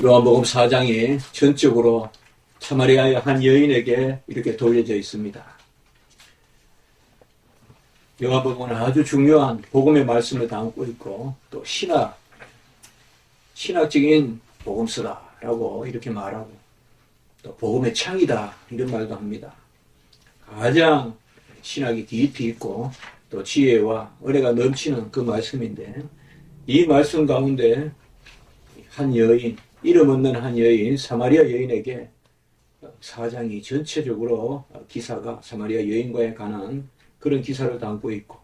요한복음 4장이 전적으로 사마리아의 한 여인에게 이렇게 돌려져 있습니다. 요한복음은 아주 중요한 복음의 말씀을 담고 있고 또 신학적인 복음서다라고 이렇게 말하고 또 복음의 창이다 이런 말도 합니다. 가장 신학이 깊이 있고 또 지혜와 은혜가 넘치는 그 말씀인데 이 말씀 가운데 한 여인, 이름 없는 한 여인, 사마리아 여인에게 사장이 전체적으로 기사가 사마리아 여인과에 관한 그런 기사를 담고 있고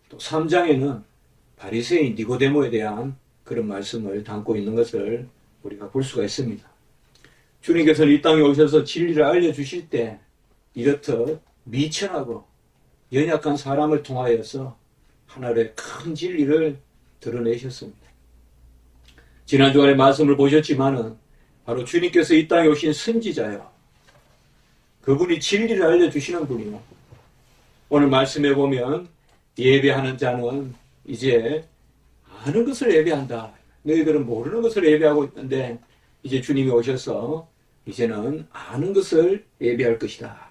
또 3장에는 바리새인 니고데모에 대한 그런 말씀을 담고 있는 것을 우리가 볼 수가 있습니다. 주님께서는 이 땅에 오셔서 진리를 알려주실 때 이렇듯 미천하고 연약한 사람을 통하여서 하나의 큰 진리를 드러내셨습니다. 지난 주간에 말씀을 보셨지만은 바로 주님께서 이 땅에 오신 선지자요. 그분이 진리를 알려주시는 분이요. 오늘 말씀해 보면 예배하는 자는 이제 아는 것을 예배한다. 너희들은 모르는 것을 예배하고 있는데 이제 주님이 오셔서 이제는 아는 것을 예배할 것이다.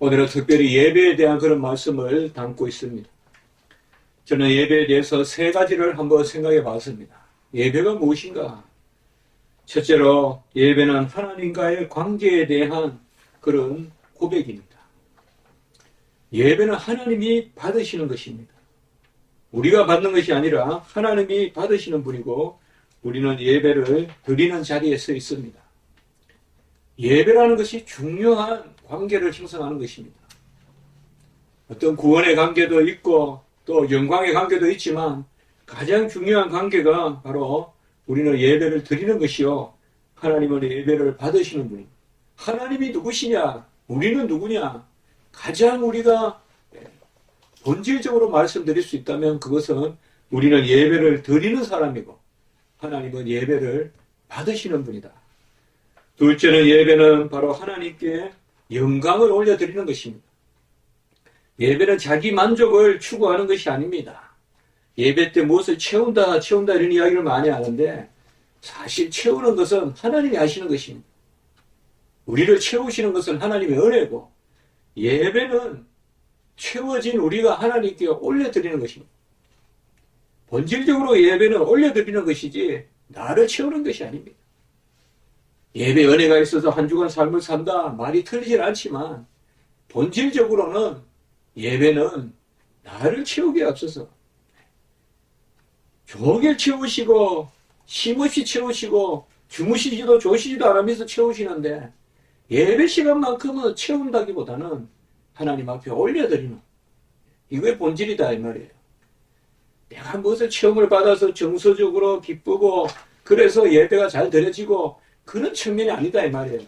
오늘은 특별히 예배에 대한 그런 말씀을 담고 있습니다. 저는 예배에 대해서 세 가지를 한번 생각해 봤습니다. 예배가 무엇인가? 첫째로 예배는 하나님과의 관계에 대한 그런 고백입니다. 예배는 하나님이 받으시는 것입니다. 우리가 받는 것이 아니라 하나님이 받으시는 분이고 우리는 예배를 드리는 자리에 서 있습니다. 예배라는 것이 중요한 관계를 형성하는 것입니다. 어떤 구원의 관계도 있고 또 영광의 관계도 있지만 가장 중요한 관계가 바로 우리는 예배를 드리는 것이요. 하나님은 예배를 받으시는 분입니다. 하나님이 누구시냐? 우리는 누구냐? 가장 우리가 본질적으로 말씀드릴 수 있다면 그것은 우리는 예배를 드리는 사람이고 하나님은 예배를 받으시는 분이다. 둘째는 예배는 바로 하나님께 영광을 올려드리는 것입니다. 예배는 자기 만족을 추구하는 것이 아닙니다. 예배 때 무엇을 채운다 이런 이야기를 많이 하는데 사실 채우는 것은 하나님이 하시는 것입니다. 우리를 채우시는 것은 하나님의 은혜고 예배는 채워진 우리가 하나님께 올려드리는 것입니다. 본질적으로 예배는 올려드리는 것이지 나를 채우는 것이 아닙니다. 예배 은혜가 있어서 한 주간 삶을 산다 말이 틀리진 않지만 본질적으로는 예배는 나를 채우기에 앞서서 종일 채우시고 쉼없이 채우시고 주무시지도 조시지도 않으면서 채우시는데 예배 시간만큼은 채운다기보다는 하나님 앞에 올려드리는 이거의 본질이다 이 말이에요. 내가 무엇을 체험을 받아서 정서적으로 기쁘고 그래서 예배가 잘 드려지고 그런 측면이 아니다 이 말이에요.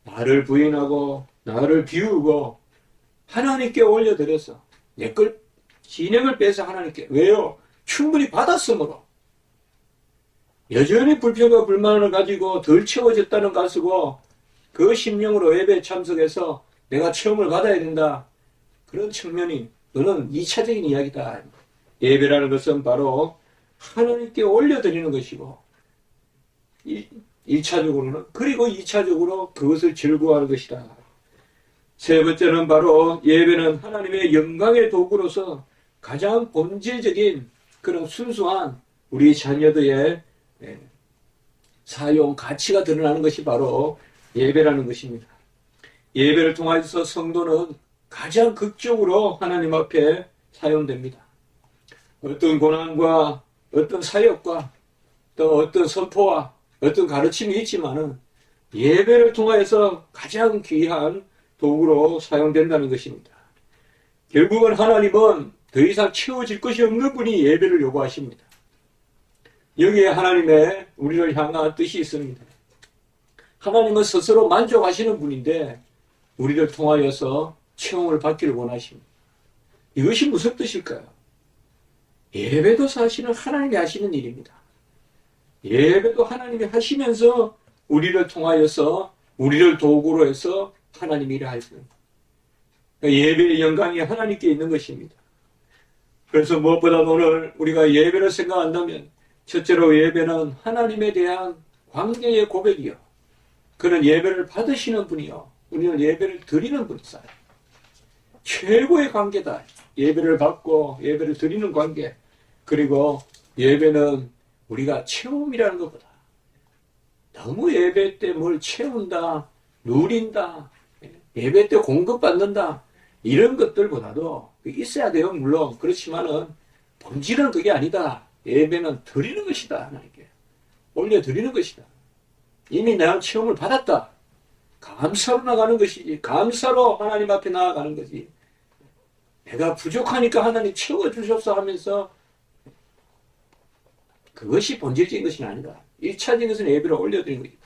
나를 부인하고 나를 비우고 하나님께 올려드려서 내 걸 진행을 빼서 하나님께 왜요? 충분히 받았으므로 여전히 불평과 불만을 가지고 덜 채워졌다는 가지고 그 심령으로 예배에 참석해서 내가 체험을 받아야 된다. 그런 측면이 너는 2차적인 이야기다. 예배라는 것은 바로 하나님께 올려드리는 것이고 1차적으로는 그리고 2차적으로 그것을 즐거워하는 것이다. 세 번째는 바로 예배는 하나님의 영광의 도구로서 가장 본질적인 그런 순수한 우리 자녀들의 사용 가치가 드러나는 것이 바로 예배라는 것입니다. 예배를 통해서 성도는 가장 극적으로 하나님 앞에 사용됩니다. 어떤 고난과 어떤 사역과 또 어떤 선포와 어떤 가르침이 있지만은 예배를 통해서 가장 귀한 도구로 사용된다는 것입니다. 결국은 하나님은 더 이상 채워질 것이 없는 분이 예배를 요구하십니다. 여기에 하나님의 우리를 향한 뜻이 있습니다. 하나님은 스스로 만족하시는 분인데 우리를 통하여서 체험을 받기를 원하십니다. 이것이 무슨 뜻일까요? 예배도 사실은 하나님이 하시는 일입니다. 예배도 하나님이 하시면서 우리를 통하여서 우리를 도구로 해서 하나님이 일을 할 겁니다. 예배의 영광이 하나님께 있는 것입니다. 그래서 무엇보다 오늘 우리가 예배를 생각한다면 첫째로 예배는 하나님에 대한 관계의 고백이요. 그는 예배를 받으시는 분이요. 우리는 예배를 드리는 분이다. 최고의 관계다. 예배를 받고 예배를 드리는 관계. 그리고 예배는 우리가 체험이라는 것보다 너무 예배 때 뭘 채운다, 누린다, 예배 때 공급받는다, 이런 것들보다도 있어야 돼요. 물론. 그렇지만은 본질은 그게 아니다. 예배는 드리는 것이다. 하나님께 올려드리는 것이다. 이미 내가 체험을 받았다. 감사로 나가는 것이지. 감사로 하나님 앞에 나아가는 거지. 내가 부족하니까 하나님 채워주셨어 하면서 그것이 본질적인 것이 아니다. 1차적인 것은 예배를 올려드리는 것이다.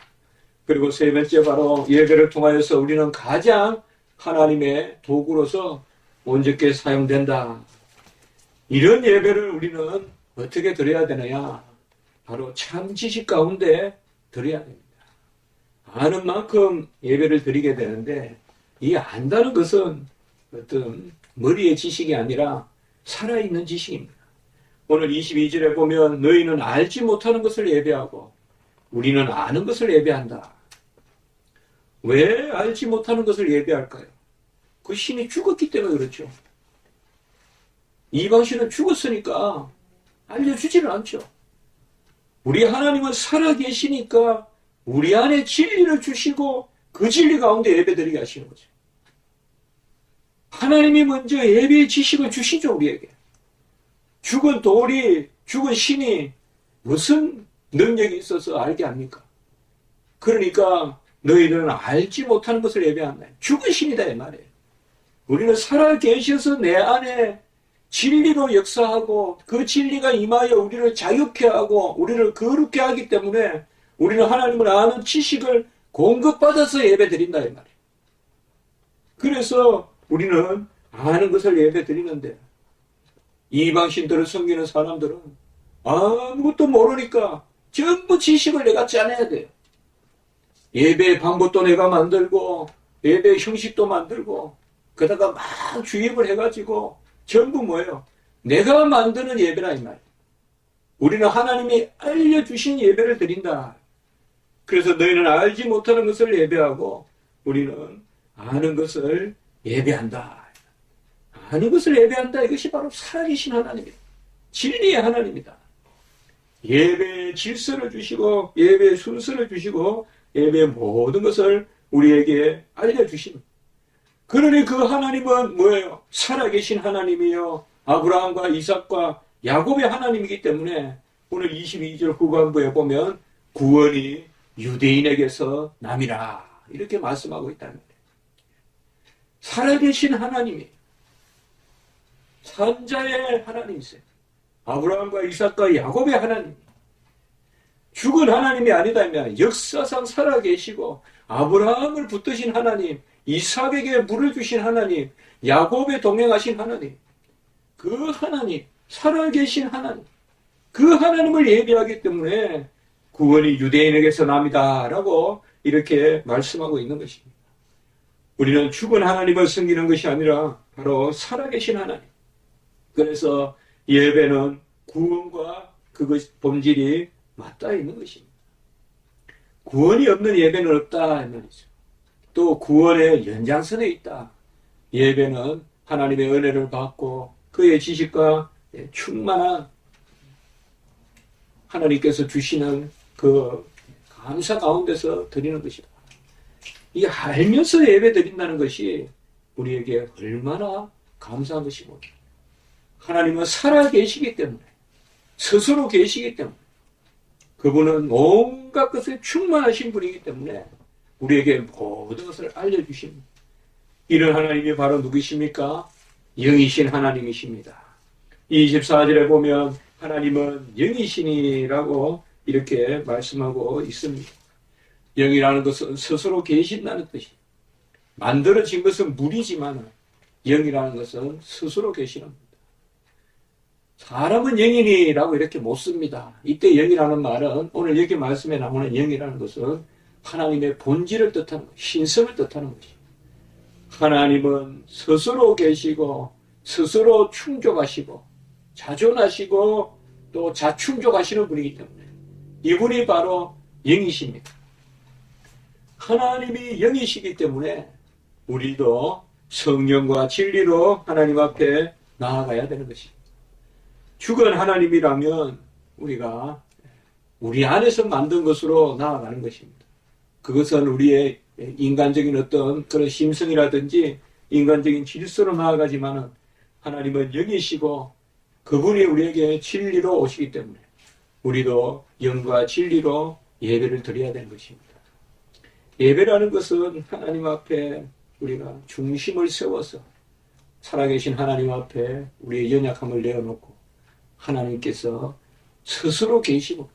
그리고 세 번째 바로 예배를 통하여서 우리는 가장 하나님의 도구로서 온전케 사용된다. 이런 예배를 우리는 어떻게 드려야 되느냐? 바로 참 지식 가운데 드려야 됩니다. 아는 만큼 예배를 드리게 되는데 이 안다는 것은 어떤 머리의 지식이 아니라 살아있는 지식입니다. 오늘 22절에 보면 너희는 알지 못하는 것을 예배하고 우리는 아는 것을 예배한다. 왜 알지 못하는 것을 예배할까요? 그 신이 죽었기 때문에 그렇죠. 이방신은 죽었으니까 알려주지를 않죠. 우리 하나님은 살아계시니까 우리 안에 진리를 주시고 그 진리 가운데 예배드리게 하시는 거죠. 하나님이 먼저 예배의 지식을 주시죠. 우리에게. 죽은 돌이, 죽은 신이 무슨 능력이 있어서 알게 합니까? 그러니까 너희들은 알지 못하는 것을 예배한다. 죽은 신이다 이 말이에요. 우리는 살아계셔서 내 안에 진리로 역사하고 그 진리가 임하여 우리를 자유케 하고 우리를 거룩게 하기 때문에 우리는 하나님을 아는 지식을 공급받아서 예배드린다 이 말이에요. 그래서 우리는 아는 것을 예배드리는데 이방신들을 섬기는 사람들은 아무것도 모르니까 전부 지식을 내가 짜내야 돼요. 예배의 방법도 내가 만들고 예배의 형식도 만들고 그러다가 막 주입을 해가지고 전부 뭐예요? 내가 만드는 예배라 이 말이에요. 우리는 하나님이 알려주신 예배를 드린다. 그래서 너희는 알지 못하는 것을 예배하고 우리는 아는 것을 예배한다. 아는 것을 예배한다. 이것이 바로 살아계신 하나님이다. 진리의 하나님이다. 예배의 질서를 주시고 예배의 순서를 주시고 예배의 모든 것을 우리에게 알려주십니다. 그러니 그 하나님은 뭐예요? 살아계신 하나님이요. 아브라함과 이삭과 야곱의 하나님이기 때문에 오늘 22절 후반부에 보면 구원이 유대인에게서 남이라 이렇게 말씀하고 있다는 거예요. 살아계신 하나님이 산자의 하나님이세요. 아브라함과 이삭과 야곱의 하나님. 죽은 하나님이 아니다면 역사상 살아계시고 아브라함을 붙드신 하나님, 이삭에게 물을 주신 하나님, 야곱에 동행하신 하나님, 그 하나님, 살아계신 하나님, 그 하나님을 예배하기 때문에 구원이 유대인에게서 남이다 라고 이렇게 말씀하고 있는 것입니다. 우리는 죽은 하나님을 섬기는 것이 아니라 바로 살아계신 하나님. 그래서 예배는 구원과 그것 본질이 맞닿아 있는 것입니다. 구원이 없는 예배는 없다 이 말이죠. 또 구원의 연장선에 있다. 예배는 하나님의 은혜를 받고 그의 지식과 충만한 하나님께서 주시는 그 감사 가운데서 드리는 것이다. 이 알면서 예배 드린다는 것이 우리에게 얼마나 감사한 것이고 하나님은 살아계시기 때문에 스스로 계시기 때문에 그분은 온갖 것에 충만하신 분이기 때문에 우리에게 모든 것을 알려주십니다. 이런 하나님이 바로 누구십니까? 영이신 하나님이십니다. 24절에 보면 하나님은 영이시니라고 이렇게 말씀하고 있습니다. 영이라는 것은 스스로 계신다는 뜻이에요. 만들어진 것은 물이지만 영이라는 것은 스스로 계시는 겁니다. 사람은 영이니라고 이렇게 못 씁니다. 이때 영이라는 말은 오늘 여기 말씀에 나오는 영이라는 것은 하나님의 본질을 뜻하는 것, 신성을 뜻하는 것입니다. 하나님은 스스로 계시고 스스로 충족하시고 자존하시고 또 자충족하시는 분이기 때문에 이분이 바로 영이십니다. 하나님이 영이시기 때문에 우리도 성령과 진리로 하나님 앞에 나아가야 되는 것입니다. 죽은 하나님이라면 우리가 우리 안에서 만든 것으로 나아가는 것입니다. 그것은 우리의 인간적인 어떤 그런 심성이라든지 인간적인 질서로 나아가지만은 하나님은 영이시고 그분이 우리에게 진리로 오시기 때문에 우리도 영과 진리로 예배를 드려야 되는 것입니다. 예배라는 것은 하나님 앞에 우리가 중심을 세워서 살아계신 하나님 앞에 우리의 연약함을 내어놓고 하나님께서 스스로 계시고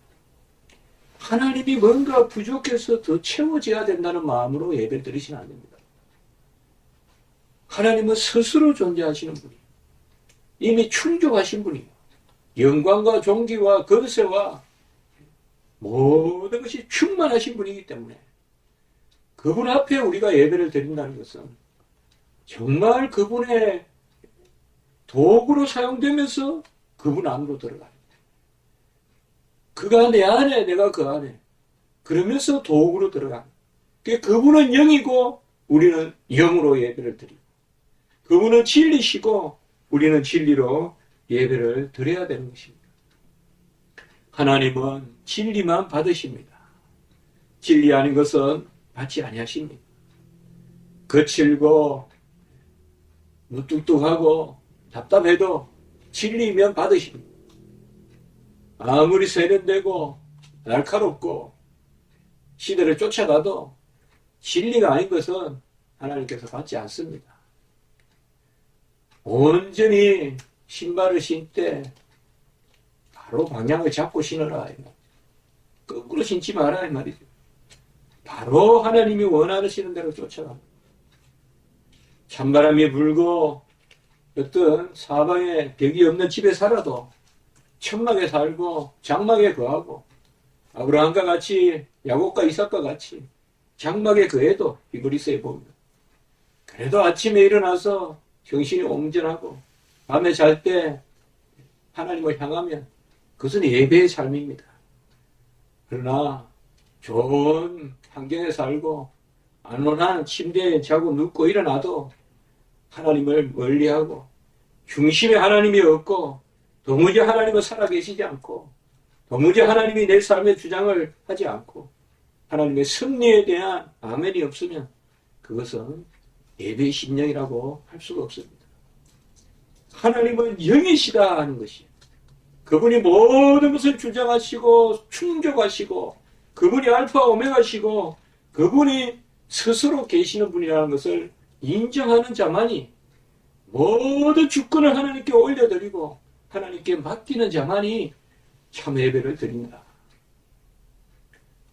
하나님이 뭔가 부족해서 더 채워져야 된다는 마음으로 예배를 드리시면 안 됩니다. 하나님은 스스로 존재하시는 분이에요. 이미 충족하신 분이에요. 영광과 존귀와 권세와 모든 것이 충만하신 분이기 때문에 그분 앞에 우리가 예배를 드린다는 것은 정말 그분의 도구로 사용되면서 그분 안으로 들어가는 거예요. 그가 내 안에, 내가 그 안에. 그러면서 도구로 들어가는 거예요. 그분은 영이고 우리는 영으로 예배를 드리고 그분은 진리시고 우리는 진리로 예배를 드려야 되는 것입니다. 하나님은 진리만 받으십니다. 진리 아닌 것은 받지 아니하십니다. 거칠고 무뚝뚝하고 답답해도 진리면 받으십니다. 아무리 세련되고 날카롭고 시대를 쫓아가도 진리가 아닌 것은 하나님께서 받지 않습니다. 온전히 신발을 신때 바로 방향을 잡고 신어라. 거꾸로 신지 마라 이 말이죠. 바로 하나님이 원하시는 대로 쫓아가. 찬바람이 불고 어떤 사방에 벽이 없는 집에 살아도 천막에 살고 장막에 거하고 아브라함과 같이 야곱과 이삭과 같이 장막에 거해도 히브리서에 보면 그래도 아침에 일어나서 정신이 온전하고 밤에 잘 때 하나님을 향하면 그것은 예배의 삶입니다. 그러나 좋은 환경에 살고 안온한 침대에 자고 눕고 일어나도 하나님을 멀리하고 중심에 하나님이 없고 도무지 하나님은 살아계시지 않고 도무지 하나님이 내 삶의 주장을 하지 않고 하나님의 승리에 대한 아멘이 없으면 그것은 예배의 심령이라고 할 수가 없습니다. 하나님은 영이시다 하는 것이에요. 그분이 모든 것을 주장하시고 충족하시고 그분이 알파 오메가시고 그분이 스스로 계시는 분이라는 것을 인정하는 자만이 모든 주권을 하나님께 올려드리고 하나님께 맡기는 자만이 참 예배를 드립니다.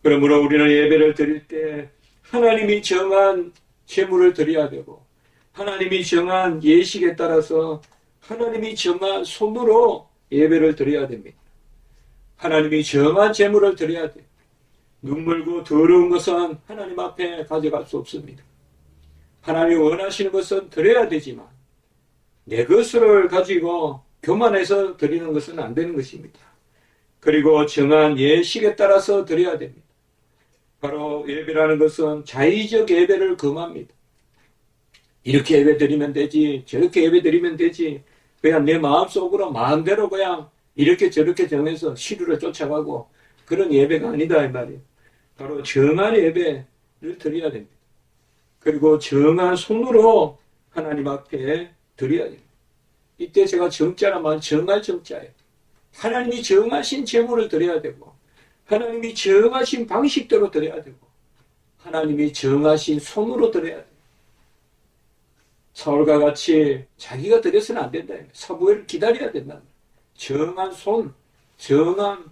그러므로 우리는 예배를 드릴 때 하나님이 정한 제물을 드려야 되고 하나님이 정한 예식에 따라서 하나님이 정한 손으로 예배를 드려야 됩니다. 하나님이 정한 제물을 드려야 돼요. 눈물고 더러운 것은 하나님 앞에 가져갈 수 없습니다. 하나님이 원하시는 것은 드려야 되지만 내 것을 가지고 교만해서 드리는 것은 안 되는 것입니다. 그리고 정한 예식에 따라서 드려야 됩니다. 바로 예배라는 것은 자의적 예배를 금합니다. 이렇게 예배 드리면 되지 저렇게 예배 드리면 되지 그냥 내 마음속으로 마음대로 그냥 이렇게 저렇게 정해서 시류를 쫓아가고 그런 예배가 아니다 이 말이에요. 바로 정한 예배를 드려야 됩니다. 그리고 정한 손으로 하나님 앞에 드려야 됩니다. 이때 제가 정자란 말은 정할 정자예요. 하나님이 정하신 제물을 드려야 되고 하나님이 정하신 방식대로 드려야 되고 하나님이 정하신 손으로 드려야 돼요. 사울과 같이 자기가 드려서는 안 된다. 사무엘을 기다려야 된다. 정한 손, 정한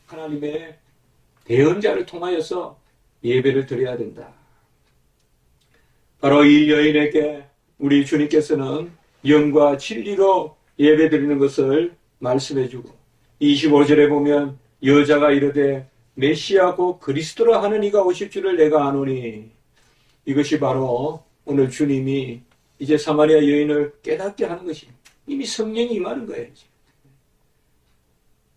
하나님의 대언자를 통하여서 예배를 드려야 된다. 바로 이 여인에게 우리 주님께서는 영과 진리로 예배 드리는 것을 말씀해주고 25절에 보면 여자가 이르되 메시아 곧 그리스도라 하는 이가 오실 줄을 내가 아노니 이것이 바로 오늘 주님이 이제 사마리아 여인을 깨닫게 하는 것입니다. 이미 성령이 임하는 거예요.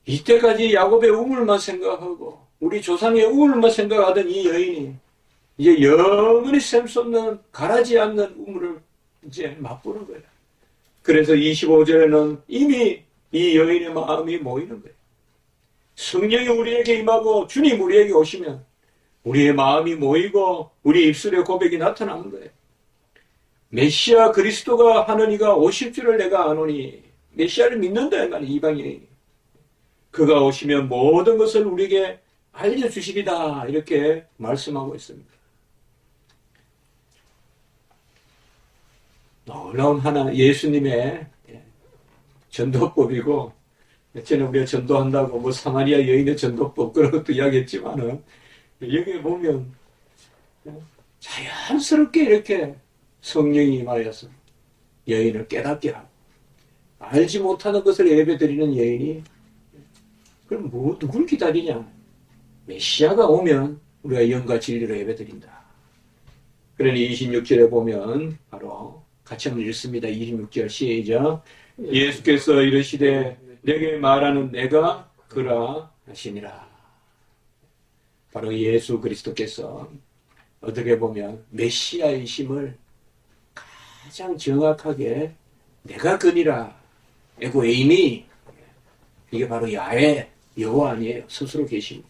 이때까지 야곱의 우물만 생각하고 우리 조상의 우물만 생각하던 이 여인이 이제 영원히 샘솟는 가라지 않는 우물을 이제 맛보는 거예요. 그래서 25절에는 이미 이 여인의 마음이 모이는 거예요. 성령이 우리에게 임하고 주님 우리에게 오시면 우리의 마음이 모이고 우리 입술의 고백이 나타나는 거예요. 메시아 그리스도가 하는 이가 오실 줄을 내가 아노니, 메시아를 믿는다 이 말이에요. 이방인이 그가 오시면 모든 것을 우리에게 알려주시리다 이렇게 말씀하고 있습니다. 놀라운 하나 예수님의 전도법이고, 전에 우리가 전도한다고 뭐 사마리아 여인의 전도법 그런 것도 이야기했지만은 여기에 보면 자연스럽게 이렇게 성령이 임하여서 여인을 깨닫게 하고, 알지 못하는 것을 예배드리는 여인이 그럼 누굴 기다리냐? 메시아가 오면 우리가 영과 진리로 예배드린다. 그러니 26절에 보면 바로 같이 한번 읽습니다. 26절 시작. 예수께서 이르시되 내게 말하는 내가 그라 하시니라. 바로 예수 그리스도께서 어떻게 보면 메시아이심을 가장 정확하게 내가 그니라. 에고에이미, 이게 바로 야훼 여호와 아니에요. 스스로 계심.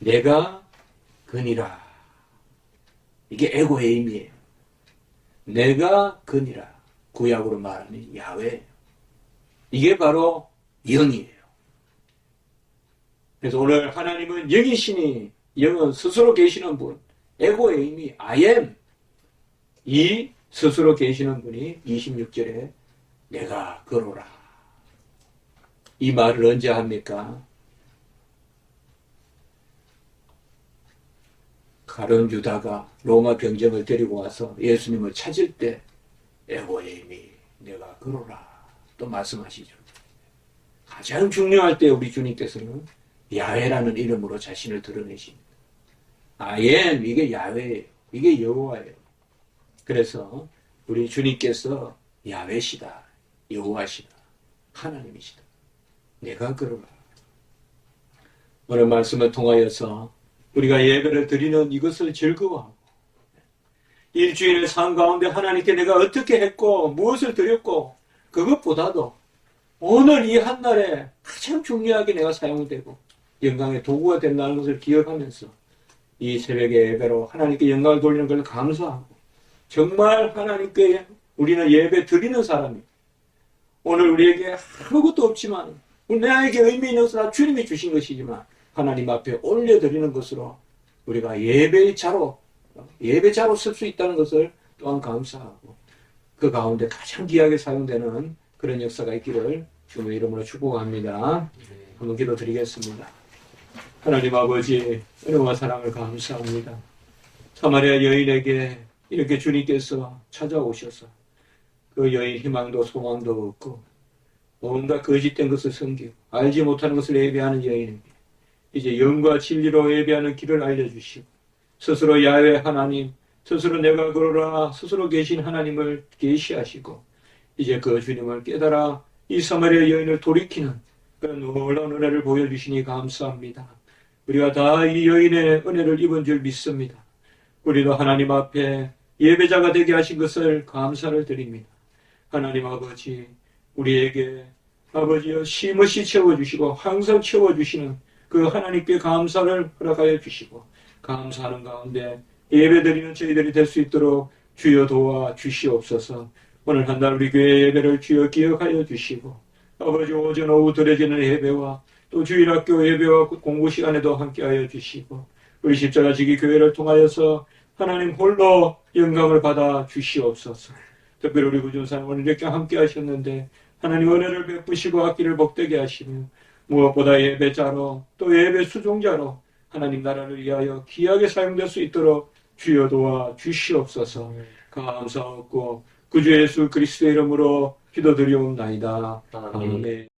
내가 그니라. 이게 에고에이미예요. 내가 그니라. 구약으로 말하는 야훼. 이게 바로 영이에요. 그래서 오늘 하나님은 영이시니, 영은 스스로 계시는 분, 에고에이미, I am, 이 스스로 계시는 분이 26절에 내가 그로라. 이 말을 언제 합니까? 가룟 유다가 로마 병정을 데리고 와서 예수님을 찾을 때 에고에이미 내가 그로라 또 말씀하시죠. 가장 중요할 때 우리 주님께서는 야훼라는 이름으로 자신을 드러내십니다. I am, 이게 야훼예요. 이게 여호와예요. 그래서 우리 주님께서 야훼시다, 여호와시다, 하나님이시다. 내가 그러라. 오늘 말씀을 통하여서 우리가 예배를 드리는 이것을 즐거워하고, 일주일의 삶 가운데 하나님께 내가 어떻게 했고 무엇을 드렸고, 그것보다도 오늘 이 한날에 가장 중요하게 내가 사용되고 영광의 도구가 된다는 것을 기억하면서 이 새벽의 예배로 하나님께 영광을 돌리는 걸 감사하고, 정말 하나님께 우리는 예배 드리는 사람이 오늘 우리에게 아무것도 없지만 나에게 의미 있는 것은 주님이 주신 것이지만 하나님 앞에 올려드리는 것으로 우리가 예배자로 쓸 수 있다는 것을 또한 감사하고, 그 가운데 가장 귀하게 사용되는 그런 역사가 있기를 주님의 이름으로 축복합니다. 한번 기도드리겠습니다. 하나님 아버지, 은혜와 사랑을 감사합니다. 사마리아 여인에게 이렇게 주님께서 찾아오셔서 그 여인 희망도 소망도 없고 온갖 거짓된 것을 섬기고 알지 못하는 것을 예배하는 여인에게 이제 영과 진리로 예배하는 길을 알려주시고, 스스로 야훼 하나님, 스스로 내가 그러라 스스로 계신 하나님을 계시하시고, 이제 그 주님을 깨달아 이 사마리아 여인을 돌이키는 그런 놀라운 은혜를 보여주시니 감사합니다. 우리가 다 이 여인의 은혜를 입은 줄 믿습니다. 우리도 하나님 앞에 예배자가 되게 하신 것을 감사를 드립니다. 하나님 아버지, 우리에게 아버지여 쉼없이 채워주시고 항상 채워주시는 그 하나님께 감사를 허락하여 주시고, 감사하는 가운데 예배드리는 저희들이 될 수 있도록 주여 도와 주시옵소서. 오늘 한 날 우리 교회 예배를 주여 기억하여 주시고, 아버지 오전 오후 드려지는 예배와 또 주일학교 예배와 공부 시간에도 함께하여 주시고, 우리 십자가 지기 교회를 통하여서 하나님 홀로 영광을 받아 주시옵소서. 특별히 우리 구준사님 오늘 이렇게 함께 하셨는데 하나님 은혜를 베푸시고 악기를 복되게 하시며, 무엇보다 예배자로 또 예배 수종자로 하나님 나라를 위하여 귀하게 사용될 수 있도록 주여 도와 주시옵소서. 감사하고 구주 예수 그리스도의 이름으로 기도드리옵나이다. 아멘.